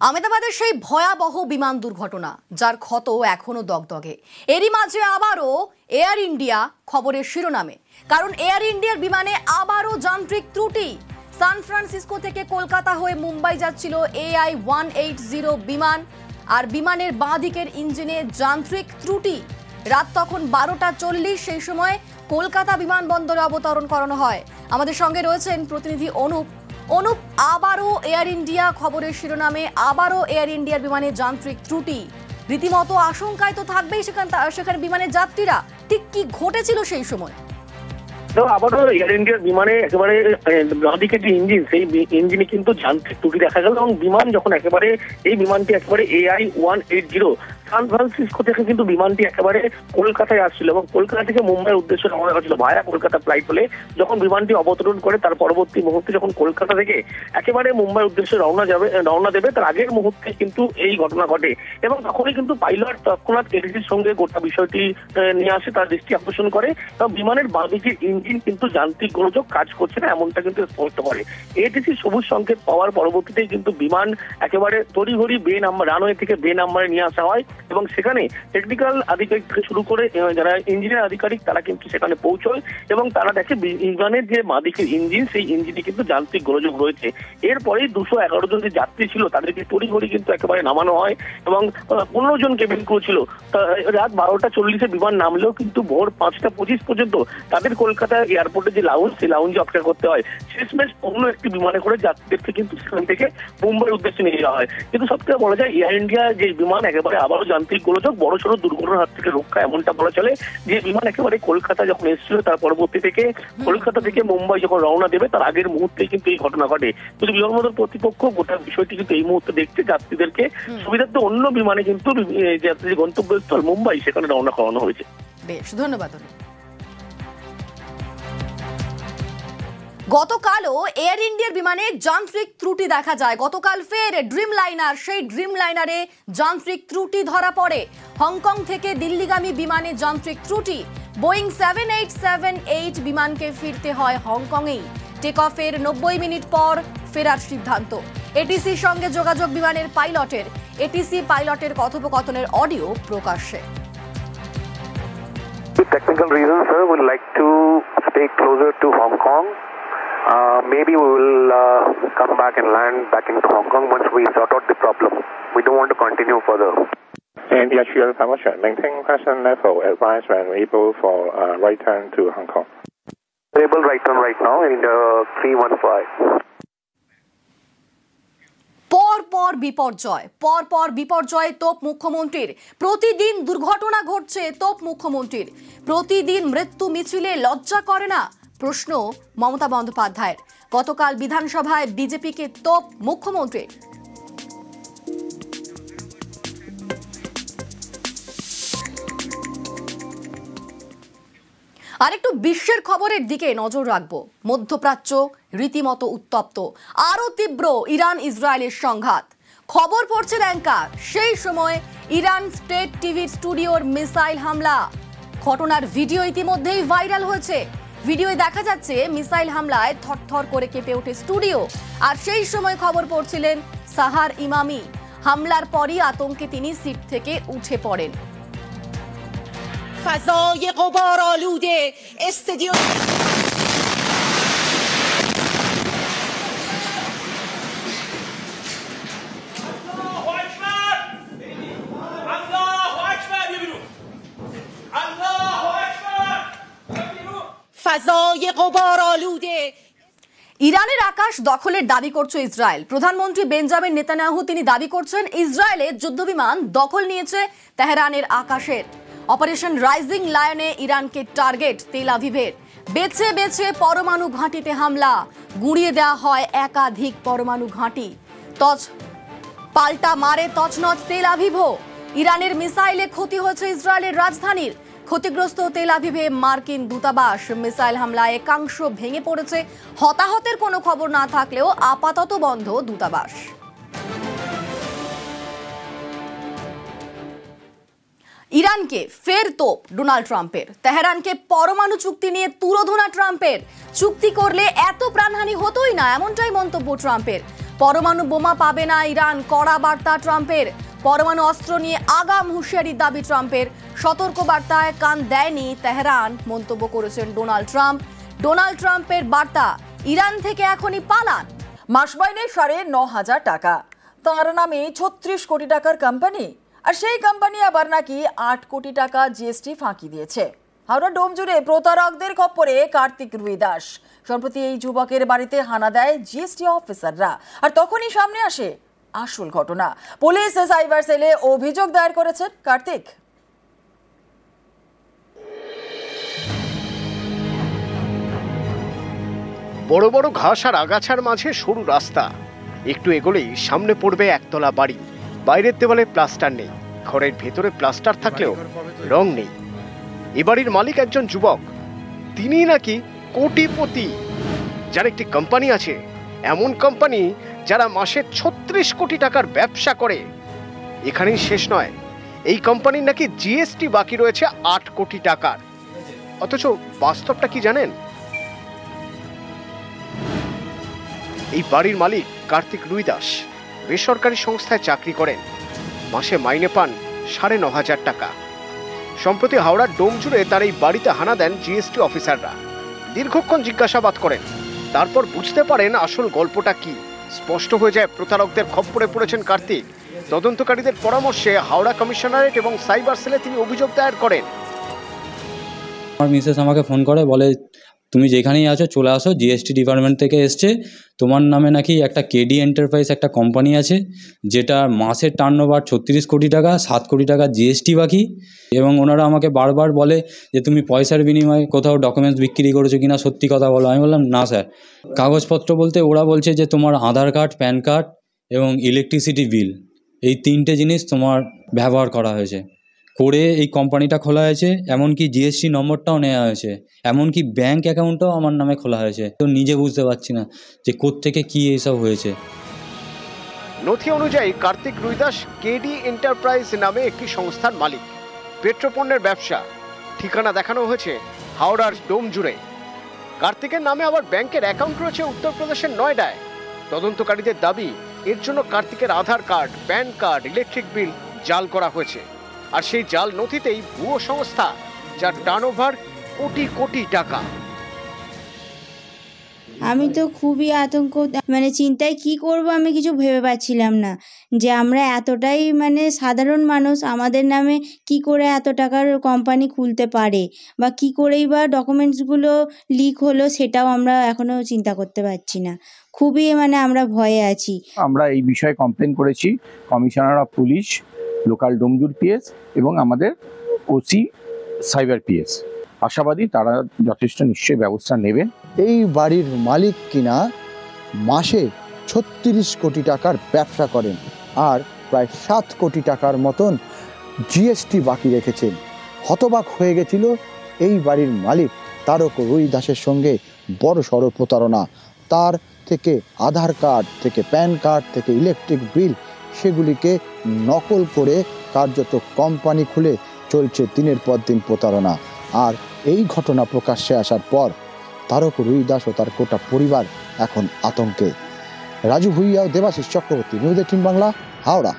আহমেদাবাদের সেই ভয়াবহ বিমান দুর্ঘটনা যার ক্ষত এখনো দগদগে। এরই মাঝে আবারও এয়ার ইন্ডিয়া খবরের শিরোনামে, কারণ এয়ার ইন্ডিয়ার বিমানে আবারও যান্ত্রিক ত্রুটি। সান ফ্রান্সিসকো থেকে কলকাতা হয়ে মুম্বাই যাচ্ছিল AI-180 বিমান, আর বিমানের বাঁ দিকের ইঞ্জিনে যান্ত্রিক ত্রুটি। রাত তখন 12:40, সেই সময় কলকাতা বিমানবন্দরে অবতরণ করানো হয়। আমাদের সঙ্গে রয়েছেন প্রতিনিধি অনুপ। আবারও এয়ার ইন্ডিয়া খবরের শিরোনামে, আবারও এয়ার ইন্ডিয়ার বিমানে যান্ত্রিক ত্রুটি। রীতিমতো আশঙ্কায় তো থাকবেই সেখানে বিমানের যাত্রীরা। ঠিক কি ঘটেছিল সেই সময়? আবারও এয়ার ইন্ডিয়ার বিমানে একেবারে বাঁদিকে যে ইঞ্জিন, সেই ইঞ্জিনে কিন্তু যান্ত্রিক ত্রুটি দেখা গেল এবং বিমান যখন এই বিমানটি একেবারে AI-180 সান ফ্রান্সিসকো থেকে কিন্তু বিমানটি একেবারে কলকাতায় আসছিল এবং কলকাতা থেকে মুম্বাইয়ের উদ্দেশ্যে রওনা হয়েছিল ভায়া কলকাতা ফ্লাইট হলে। যখন বিমানটি অবতরণ করে তার পরবর্তী মুহূর্তে যখন কলকাতা থেকে একেবারে মুম্বাইয়ের উদ্দেশ্যে রওনা দেবে, তার আগের মুহূর্তে কিন্তু এই ঘটনা ঘটে এবং তখনই কিন্তু পাইলট তৎক্ষণাৎ এটিসির সঙ্গে গোটা বিষয়টি নিয়ে আসে, তার দৃষ্টি আকর্ষণ করে এবং বিমানের বাঁদিকের ইঞ্জিন কিন্তু যান্ত্রিক গোলযোগ কাজ করছে না এমনটা কিন্তু স্পষ্ট করে। এটিসি সবুজ সংকেত পাওয়ার পরবর্তীতে কিন্তু বিমান একেবারে তড়িঘড়ি রানওয়ে থেকে বে নাম্বারে নিয়ে আসা হয় এবং সেখানে টেকনিক্যাল আধিকারিক থেকে শুরু করে যারা ইঞ্জিনিয়ার আধিকারিক তারা কিন্তু সেখানে পৌঁছয় এবং তারা দেখে বিমানের যে বাঁদিকের ইঞ্জিন, সেই ইঞ্জিনে কিন্তু যান্ত্রিক গোলযোগ রয়েছে। এরপরেই 211 জন যে যাত্রী ছিল তাদেরকে তড়িঘড়ি কিন্তু একেবারে নামানো হয় এবং 15 জন কেবিন ক্রু ছিল। রাত 12:40 বিমান নামলেও কিন্তু ভোর 5:25 পর্যন্ত তাদের কলকাতা এয়ারপোর্টে যে লাউঞ্জ, সেই লাউঞ্জে অপেক্ষা করতে হয়। শেষমেশ অন্য একটি বিমানে করে যাত্রীদেরকে কিন্তু সেখান থেকে মুম্বাইয়ের উদ্দেশ্যে নিয়ে যাওয়া হয়। কিন্তু সবথেকে বলা যায় এয়ার ইন্ডিয়া যে বিমান একেবারে আবারও যান্ত্রিক গোলযোগ, বড়সড় দুর্ঘটনার হাত থেকে রক্ষা এমনটা বলা চলে। যে বিমান একেবারে কলকাতা যখন এসেছিল তার পরবর্তী থেকে কলকাতা থেকে মুম্বাই যখন রওনা দেবে তার আগের মুহূর্তে কিন্তু এই ঘটনা ঘটে। কিন্তু বিমানবন্দর কর্তৃপক্ষ গোটা বিষয়টি কিন্তু এই মুহূর্তে দেখছে, যাত্রীদেরকে সুবিধার্থে অন্য বিমানে কিন্তু যাত্রীর গন্তব্যস্থল মুম্বাই সেখানে রওনা করানো হয়েছে। বেশ, ধন্যবাদ। গতকালও এয়ার ইন্ডিয়ার বিমানে যান্ত্রিক ত্রুটি দেখা যায়। গতকাল ফের সেই ড্রিম লাইনারে যান্ত্রিক ত্রুটি ধরা পড়ে। হংকং থেকে দিল্লিগামী বিমানে যান্ত্রিক ত্রুটি। বোয়িং 7878 বিমানকে ফিরতে হয় হংকংয়েই। টেক অফের 90 মিনিট পর ফেরার সিদ্ধান্ত। এটিসির সঙ্গে যোগাযোগ বিমানের পাইলটের। এটিসি পাইলটের কথোপকথনের অডিও প্রকাশ্যে। Technical reasons, sir, we'd like to stay closer to Hong Kong. Maybe we will come back and land back into Hong Kong once we sort out the problem. We don't want to continue further. And the actual information, maintain present level, advise when able for right turn to Hong Kong. Able right turn right now in 315. পর বিপর্যয় তোপ মুখ্যমন্ত্রীর। প্রতিদিন দুর্ঘটনা ঘটছে তোপ মুখ্যমন্ত্রীর। প্রতিদিন মৃত্যু মিছিলে লজ্জা করে না, প্রশ্ন মমতা বন্দ্যোপাধ্যায়ের। গতকাল বিধানসভায় বিজেপিকে তোপ মুখ্যমন্ত্রীর। আরেকটু বিশ্বের খবরের দিকে নজর রাখবো। মধ্যপ্রাচ্য রীতিমতো উত্তপ্ত, আরো তীব্র ইরান ইসরায়েলের সংঘাত। খবর পড়ছে অ্যাঙ্কার, সেই সময় ইরান স্টেট টিভির স্টুডিওর মিসাইল হামলা। ঘটনার ভিডিও ইতিমধ্যেই ভাইরাল হয়েছে। ভিডিওয় দেখা যাচ্ছে মিসাইল হামলায় থরথর করে কেঁপে ওঠে স্টুডিও। আর সেই সময় খবর পড়ছিলেন সাহার ইমামি। হামলার পরই আতঙ্কে তিনি সিট থেকে উঠে পড়েন। فضای غبارآلوده استدیو فضای غبارآلوده ইরানের আকাশ দখলের দাবি করছে ইসরায়েল। প্রধানমন্ত্রী বেঞ্জামিন নেতানিয়াহু তিনি দাবি করছেন ইসরায়েলের যুদ্ধবিমান দখল নিয়েছে তেহরানের আকাশের। অপারেশন রাইজিং লায়নে ইরানকে টার্গেট তেল আভিভের। বেছে বেছে পরমাণু ঘাঁটিতে হামলা, গুঁড়িয়ে দেওয়া হয় একাধিক পরমাণু ঘাঁটি। পাল্টা মারে তছনছ তেল আভিভও। ইরানের মিসাইলে ক্ষতি হয়েছে ইসরায়েলের রাজধানীর। ক্ষতিগ্রস্ত তেল আভিভে মার্কিন দূতাবাস। মিসাইল হামলায় একাংশ ভেঙে পড়েছে। হতাহতের কোনো খবর না থাকলেও আপাতত বন্ধ দূতাবাস। ইরানকে ফের তোপ ডোনাল্ড ট্রাম্পের। তেহরানকে পরমাণু চুক্তি নিয়ে তুলোধনা ট্রাম্পের। চুক্তি করলে এত প্রাণহানি হতোই না, এমনটাই মন্তব্য ট্রাম্পের। পরমাণু বোমা পাবে না ইরান, কড়া বার্তা ট্রাম্পের। পরমাণু অস্ত্র নিয়ে আগাম হুঁশিয়ারির দাবি ট্রাম্পের। সতর্ক বার্তায় কান দেয়নি তেহরান, মন্তব্য করেছেন ডোনাল্ড ট্রাম্প। ডোনাল্ড ট্রাম্পের বার্তা, ইরান থেকে এখনই পালান। মাস মাইনে 9,500 টাকা, তাঁর নামে 36 কোটি টাকার কোম্পানি, আর সেই কোম্পানি আবার নাকি 8 কোটি টাকা জিএসটি ফাঁকি দিয়েছে। হাওড়া ডোম জুড়ে প্রতারকদের খপ্পরে কার্তিক রুইদাস। সম্প্রতি এই যুবকের বাড়িতে হানা দেয় জিএসটি অফিসাররা, আর তখনই সামনে আসে আসল ঘটনা। পুলিশ সাইবার সেলে অভিযোগ দায়ের করেছেন কার্তিক। বড় বড় ঘাস আর আগাছার মাঝে সরু রাস্তা, একটু এগোলেই সামনে পড়বে একতলা বাড়ি। বাইরের দেওয়ালে প্লাস্টার নেই, ঘরের ভেতরে প্লাস্টার থাকলেও রং নেই। এ বাড়ির মালিক একজন যুবক, তিনি নাকি কোটিপতি, যার একটি কোম্পানি আছে, এমন কোম্পানি যারা মাসে 36 কোটি টাকার ব্যবসা করে। এখানেই শেষ নয়, এই কোম্পানির নাকি জিএসটি বাকি রয়েছে 8 কোটি টাকার। অথচ বাস্তবটা কি জানেন? এই বাড়ির মালিক কার্তিক রুইদাস বেসরকারি সংস্থায় চাকরি করেন, মাসে মাইনে পান 9,500 টাকা। সম্প্রতি হাওড়ার ডোম জুড়ে তার এই বাড়িতে হানা দেন জিএসটি অফিসাররা। দীর্ঘক্ষণ জিজ্ঞাসাবাদ করেন, তারপর বুঝতে পারেন আসল গল্পটা কি। স্পষ্ট হয়ে যায় প্রতারকদের খপ্পরে পড়েছেন কার্তিক। তদন্তকারীদের পরামর্শে হাওড়া কমিশনারেট এবং সাইবার সেলে তিনি অভিযোগ দায়ের করেন। আমার মিসেস আমাকে ফোন করে, বলে তুমি যেখানেই আছো চলে আসো, জিএসটি ডিপার্টমেন্ট থেকে এসছে, তোমার নামে নাকি একটা কেডি এন্টারপ্রাইজ একটা কোম্পানি আছে, যেটা মাসের টার্নওভার 36 কোটি টাকা, 7 কোটি টাকা জিএসটি বাকি। এবং ওনারা আমাকে বারবার বলে যে তুমি পয়সার বিনিময়ে কোথাও ডকুমেন্টস বিক্রি করেছো কিনা, সত্যি কথা বলো। আমি বললাম না স্যার। কাগজপত্র বলতে ওরা বলছে যে তোমার আধার কার্ড, প্যান কার্ড এবং ইলেকট্রিসিটি বিল, এই 3টে জিনিস তোমার ব্যবহার করা হয়েছে করে এই কোম্পানিটা খোলা হয়েছে। এমনকি জিএসটি নম্বরটাও নেওয়া হয়েছে, এমনকি ব্যাংক অ্যাকাউন্টটাও আমার নামে খোলা হয়েছে। তো নিজে বুঝতে পারছি না যে কোত্থেকে কি এইসব হয়েছে। নথি অনুযায়ী কার্তিক রুইদাস কেডি এন্টারপ্রাইজ নামে একটি সংস্থার মালিক। পেট্রোপণ্যের ব্যবসা, ঠিকানা দেখানো হয়েছে হাওড়ার ডোম জুড়ে। কার্তিকের নামে আবার ব্যাংকের অ্যাকাউন্ট রয়েছে উত্তরপ্রদেশের নয়ডায়। তদন্তকারীদের দাবি, এর জন্য কার্তিকের Aadhaar card, PAN card, electric bill জাল করা হয়েছে। আর সেই জাল নথিতেই ভুয়ো সংস্থা, যার টার্নওভার কোটি কোটি টাকা। আমি তো খুবই আতঙ্ক, চিন্তায় কি করব আমি কিছু ভেবে পাচ্ছিলাম না, যে আমরা এতটাই সাধারণ মানুষ, আমাদের নামে কি করে এত টাকার কোম্পানি খুলতে পারে, বা কি করেই বা ডকুমেন্টসগুলো লিক হলো, সেটাও আমরা এখনো চিন্তা করতে পারছি না। খুবই আমরা ভয়ে আছি। আমরা এই বিষয়ে কমপ্লেন করেছি commissioner of police, local Domjur PS এবং আমাদের ওসি সাইবার পিএস। আশাবাদী তারা যথেষ্ট নিশ্চয়ই ব্যবস্থা নেবেন। এই বাড়ির মালিক কিনা মাসে 36 কোটি টাকার ব্যবসা করেন, আর প্রায় 7 কোটি টাকার মতন জিএসটি বাকি রেখেছেন। হতবাক হয়ে গেছিল এই বাড়ির মালিক। তারক রুইদাসের সঙ্গে বড় সড় প্রতারণা। তার থেকে আধার কার্ড থেকে, প্যান কার্ড থেকে, ইলেকট্রিক বিল, সেগুলিকে নকল করে কার্যত কোম্পানি খুলে চলছে দিনের পর দিন প্রতারণা। আর এই ঘটনা প্রকাশ্যে আসার পর তারক রুইদাস ও তার গোটা পরিবার এখন আতঙ্কে। রাজু ভুইয়া ও দেবাশিস চক্রবর্তী, নিউজ 18 বাংলা, হাওড়া।